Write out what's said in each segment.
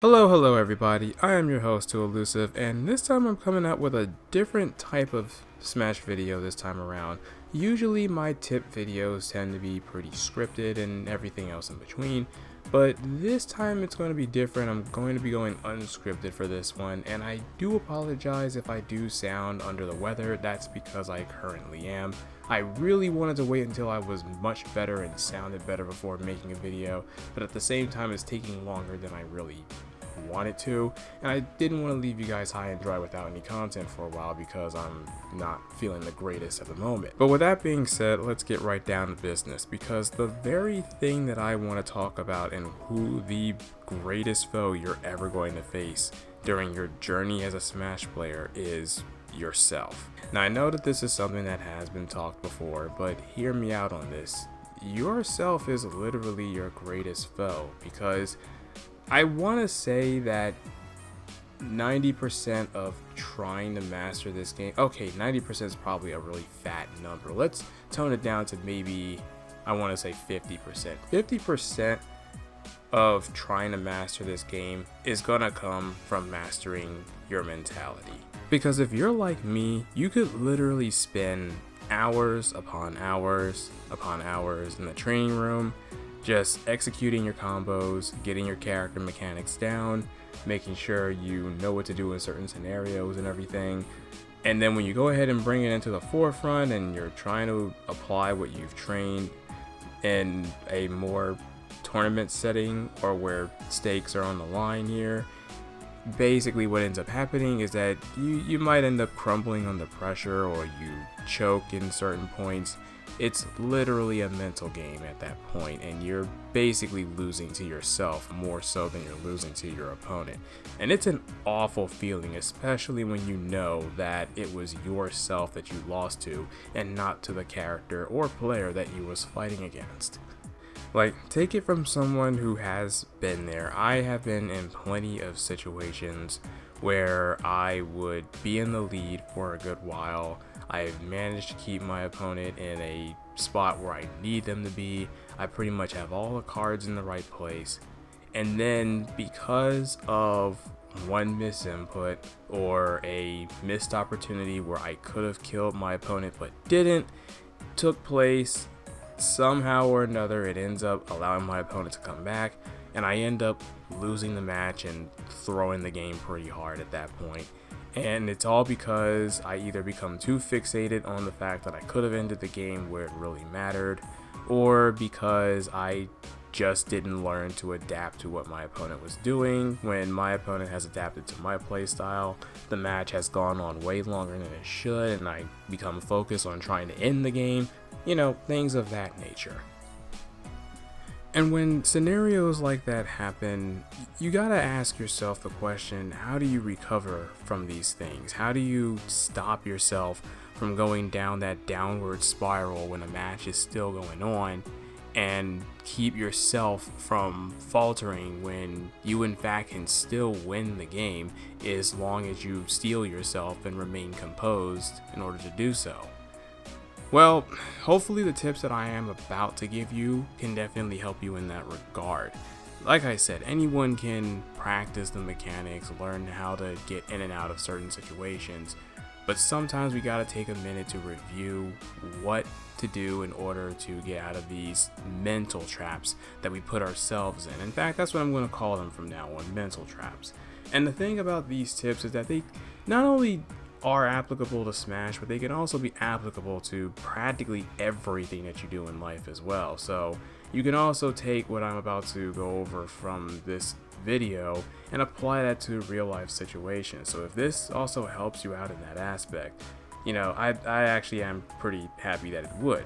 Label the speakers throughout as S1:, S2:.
S1: Hello everybody, I am your host, Too Elusive, and this time I'm coming out with a different type of Smash video this time around. Usually my tip videos tend to be pretty scripted and everything else in between, but this time it's going to be different. I'm going to be going unscripted for this one, and I do apologize if I do sound under the weather. That's because I currently am. I really wanted to wait until I was much better and sounded better before making a video, but at the same time it's taking longer than I really wanted to, and I didn't want to leave you guys high and dry without any content for a while because I'm not feeling the greatest at the moment. But with that being said, let's get right down to business, because the very thing that I want to talk about and who the greatest foe you're ever going to face during your journey as a Smash player is yourself. Now I know that this is something that has been talked before, but hear me out on this. Yourself is literally your greatest foe, because I want to say that 90% of trying to master this game, okay, 90% is probably a really fat number. Let's tone it down to maybe, I want to say 50%. 50% of trying to master this game is gonna come from mastering your mentality. Because if you're like me, you could literally spend hours upon hours upon hours in the training room just executing your combos, getting your character mechanics down, making sure you know what to do in certain scenarios and everything. And then when you go ahead and bring it into the forefront and you're trying to apply what you've trained in a more tournament setting or where stakes are on the line here, basically what ends up happening is that you might end up crumbling under pressure, or you choke in certain points. It's literally a mental game at that point, and you're basically losing to yourself more so than you're losing to your opponent. And it's an awful feeling, especially when you know that it was yourself that you lost to and not to the character or player that you was fighting against. Like, take it from someone who has been there. I have been in plenty of situations where I would be in the lead for a good while. I've managed to keep my opponent in a spot where I need them to be. I pretty much have all the cards in the right place. And then because of one misinput or a missed opportunity where I could have killed my opponent but didn't, took place, somehow or another it ends up allowing my opponent to come back, and I end up losing the match and throwing the game pretty hard at that point. And it's all because I either become too fixated on the fact that I could have ended the game where it really mattered, or because I just didn't learn to adapt to what my opponent was doing. When my opponent has adapted to my playstyle, the match has gone on way longer than it should, and I become focused on trying to end the game, you know, things of that nature. And when scenarios like that happen, you gotta ask yourself the question, how do you recover from these things? How do you stop yourself from going down that downward spiral when a match is still going on, and keep yourself from faltering when you in fact can still win the game as long as you steel yourself and remain composed in order to do so? Well, hopefully the tips that I am about to give you can definitely help you in that regard. Like I said, anyone can practice the mechanics, learn how to get in and out of certain situations, but sometimes we gotta take a minute to review what to do in order to get out of these mental traps that we put ourselves in. In fact, that's what I'm gonna call them from now on, mental traps. And the thing about these tips is that they not only are applicable to Smash, but they can also be applicable to practically everything that you do in life as well. So you can also take what I'm about to go over from this video and apply that to real life situations. So if this also helps you out in that aspect, you know, I actually am pretty happy that it would.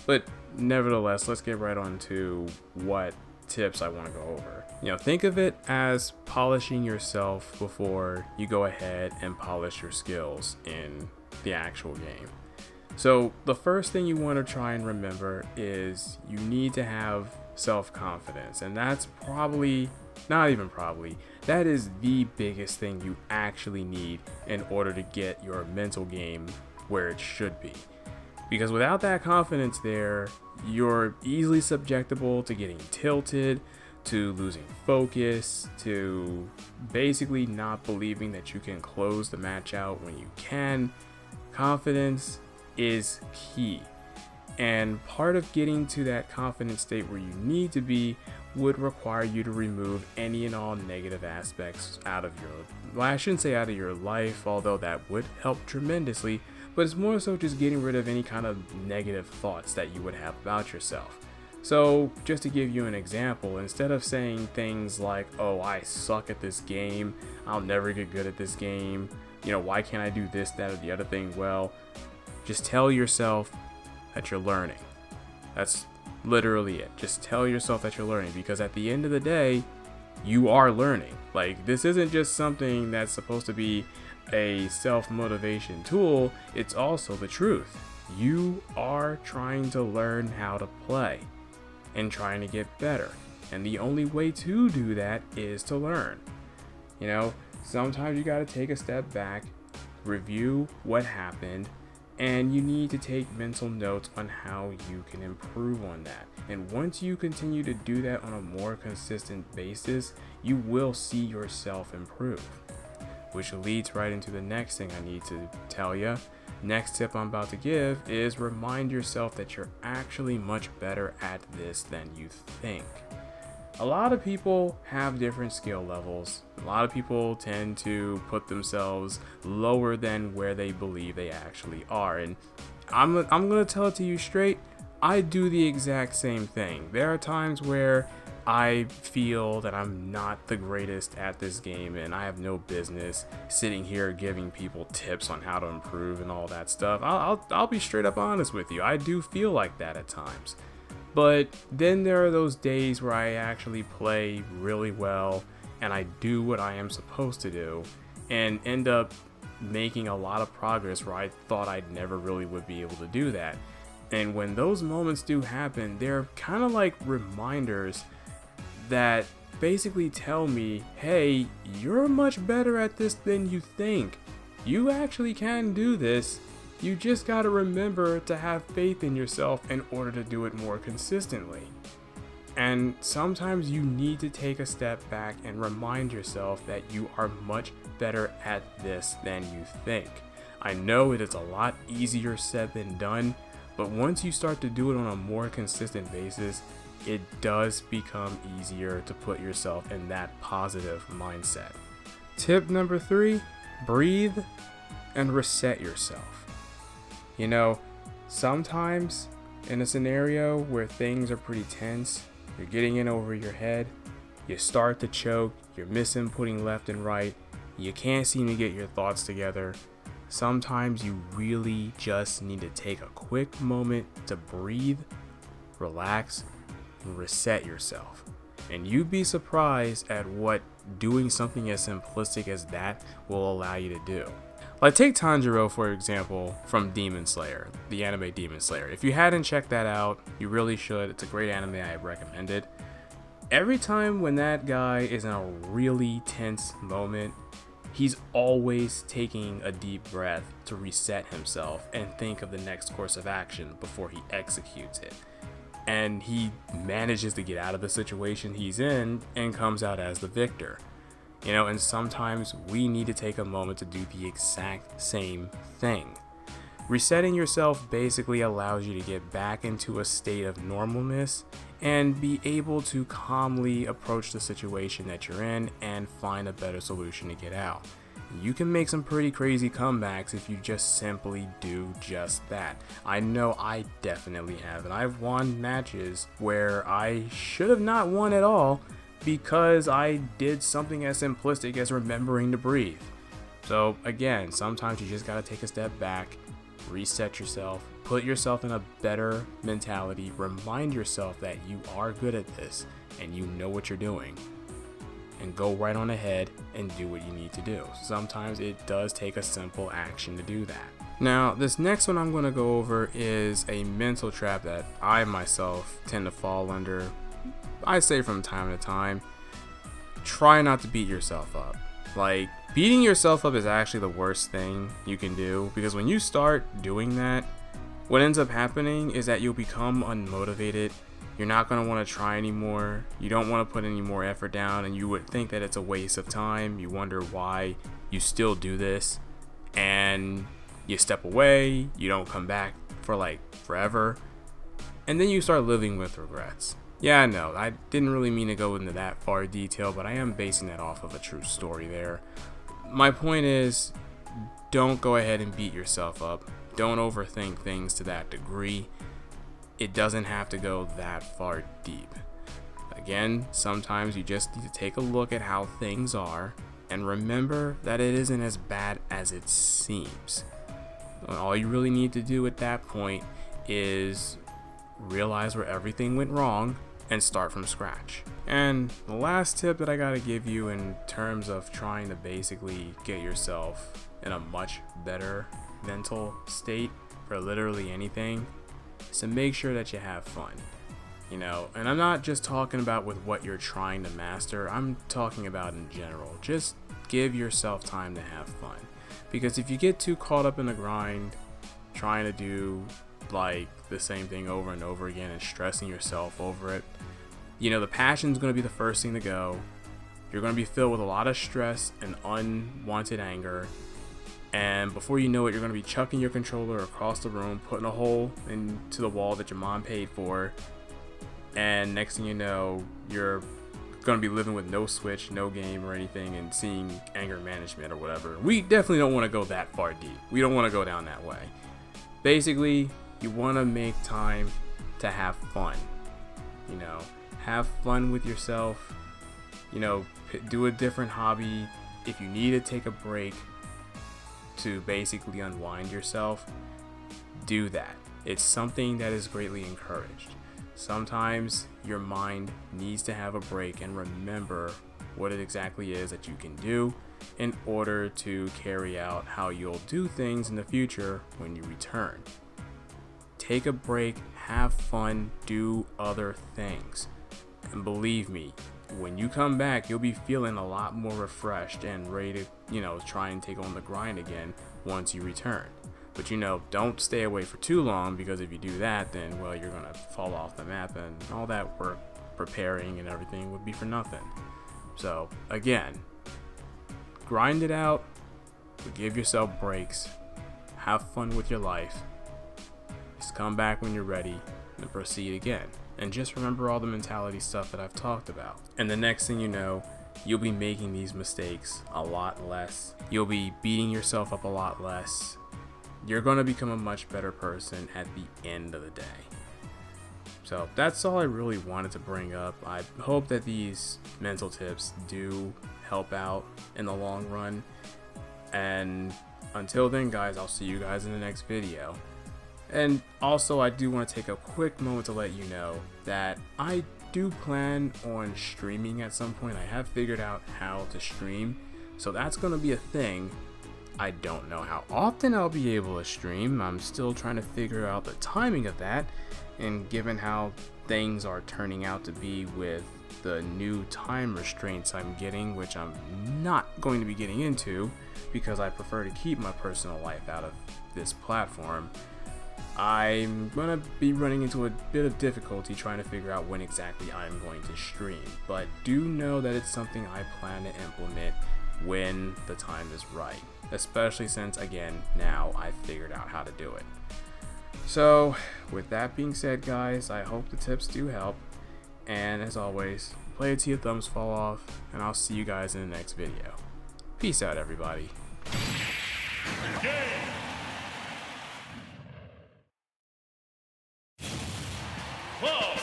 S1: But nevertheless, let's get right on to what tips I want to go over. You know, think of it as polishing yourself before you go ahead and polish your skills in the actual game. So the first thing you want to try and remember is you need to have self-confidence, and that's probably, not even probably, that is the biggest thing you actually need in order to get your mental game where it should be. Because without that confidence there, you're easily susceptible to getting tilted, to losing focus, to basically not believing that you can close the match out when you can. Confidence is key. And part of getting to that confident state where you need to be would require you to remove any and all negative aspects out of your, well, I shouldn't say out of your life, although that would help tremendously, but it's more so just getting rid of any kind of negative thoughts that you would have about yourself. So just to give you an example, instead of saying things like, oh, I suck at this game, I'll never get good at this game, why can't I do this, that, or the other thing well, just tell yourself that you're learning. That's literally it. Just tell yourself that you're learning, because at the end of the day, you are learning. Like, this isn't just something that's supposed to be a self-motivation tool, it's also the truth. You are trying to learn how to play and trying to get better. And the only way to do that is to learn. Sometimes you got to take a step back, review what happened, and you need to take mental notes on how you can improve on that. And once you continue to do that on a more consistent basis, you will see yourself improve. Which leads right into the next thing I need to tell you. Next tip I'm about to give is remind yourself that you're actually much better at this than you think. A lot of people have different skill levels. A lot of people tend to put themselves lower than where they believe they actually are. And I'm going to tell it to you straight. I do the exact same thing. There are times where I feel that I'm not the greatest at this game and I have no business sitting here giving people tips on how to improve and all that stuff. I'll be straight up honest with you. I do feel like that at times. But then there are those days where I actually play really well and I do what I am supposed to do and end up making a lot of progress where I thought I never really would be able to do that. And when those moments do happen, they're kind of like reminders that basically tell me, hey, you're much better at this than you think. You actually can do this. You just gotta remember to have faith in yourself in order to do it more consistently. And sometimes you need to take a step back and remind yourself that you are much better at this than you think. I know it is a lot easier said than done, but once you start to do it on a more consistent basis, it does become easier to put yourself in that positive mindset. Tip number 3, breathe and reset yourself. Sometimes in a scenario where things are pretty tense, you're getting in over your head, you start to choke, you're misinputting left and right, you can't seem to get your thoughts together. Sometimes you really just need to take a quick moment to breathe, relax, and reset yourself. And you'd be surprised at what doing something as simplistic as that will allow you to do. Like, take Tanjiro, for example, from Demon Slayer, the anime Demon Slayer. If you hadn't checked that out, you really should. It's a great anime, I recommend it. Every time when that guy is in a really tense moment, he's always taking a deep breath to reset himself and think of the next course of action before he executes it. And he manages to get out of the situation he's in and comes out as the victor. And sometimes we need to take a moment to do the exact same thing. Resetting yourself basically allows you to get back into a state of normalness and be able to calmly approach the situation that you're in and find a better solution to get out. You can make some pretty crazy comebacks if you just simply do just that. I know I definitely have, and I've won matches where I should have not won at all because I did something as simplistic as remembering to breathe. So again, sometimes you just gotta take a step back, reset yourself, put yourself in a better mentality, remind yourself that you are good at this and you know what you're doing, and go right on ahead and do what you need to do. Sometimes it does take a simple action to do that. Now, this next one I'm going to go over is a mental trap that I myself tend to fall under. I say from time to time, try not to beat yourself up. Like, beating yourself up is actually the worst thing you can do, because when you start doing that, what ends up happening is that you'll become unmotivated. You're not going to want to try anymore. You don't want to put any more effort down, and you would think that it's a waste of time. You wonder why you still do this, and you step away. You don't come back for like forever, and then you start living with regrets. Yeah, I know, I didn't really mean to go into that far detail, but I am basing that off of a true story there. My point is, don't go ahead and beat yourself up. Don't overthink things to that degree. It doesn't have to go that far deep. Again, sometimes you just need to take a look at how things are and remember that it isn't as bad as it seems. All you really need to do at that point is realize where everything went wrong and start from scratch. And the last tip that I gotta give you in terms of trying to basically get yourself in a much better mental state for literally anything is to make sure that you have fun. You know, and I'm not just talking about with what you're trying to master, I'm talking about in general. Just give yourself time to have fun. Because if you get too caught up in the grind, trying to do like the same thing over and over again and stressing yourself over it, you know, the passion's going to be the first thing to go. You're going to be filled with a lot of stress and unwanted anger, and before you know it, you're going to be chucking your controller across the room, putting a hole into the wall that your mom paid for, and next thing you know, you're going to be living with no Switch, no game or anything, and seeing anger management or whatever. We definitely don't want to go that far deep. We don't want to go down that way. Basically, you want to make time to have fun. You know, have fun with yourself. You know, do a different hobby. If you need to take a break to basically unwind yourself, do that. It's something that is greatly encouraged. Sometimes your mind needs to have a break and remember what it exactly is that you can do in order to carry out how you'll do things in the future when you return. Take a break, have fun, do other things. And believe me, when you come back, you'll be feeling a lot more refreshed and ready to, you know, try and take on the grind again once you return. But, you know, don't stay away for too long, because if you do that, then, well, you're going to fall off the map, and all that work preparing and everything would be for nothing. So, again, grind it out, but give yourself breaks, have fun with your life. Just come back when you're ready and proceed again. And just remember all the mentality stuff that I've talked about. And the next thing you know, you'll be making these mistakes a lot less. You'll be beating yourself up a lot less. You're going to become a much better person at the end of the day. So that's all I really wanted to bring up. I hope that these mental tips do help out in the long run. And until then, guys, I'll see you guys in the next video. And also, I do want to take a quick moment to let you know that I do plan on streaming at some point. I have figured out how to stream, so that's going to be a thing. I don't know how often I'll be able to stream. I'm still trying to figure out the timing of that, and given how things are turning out to be with the new time restraints I'm getting, which I'm not going to be getting into because I prefer to keep my personal life out of this platform, I'm going to be running into a bit of difficulty trying to figure out when exactly I'm going to stream, but do know that it's something I plan to implement when the time is right, especially since, again, now I've figured out how to do it. So, with that being said, guys, I hope the tips do help, and as always, play it till your thumbs fall off, and I'll see you guys in the next video. Peace out, everybody.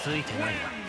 S1: ついてないな。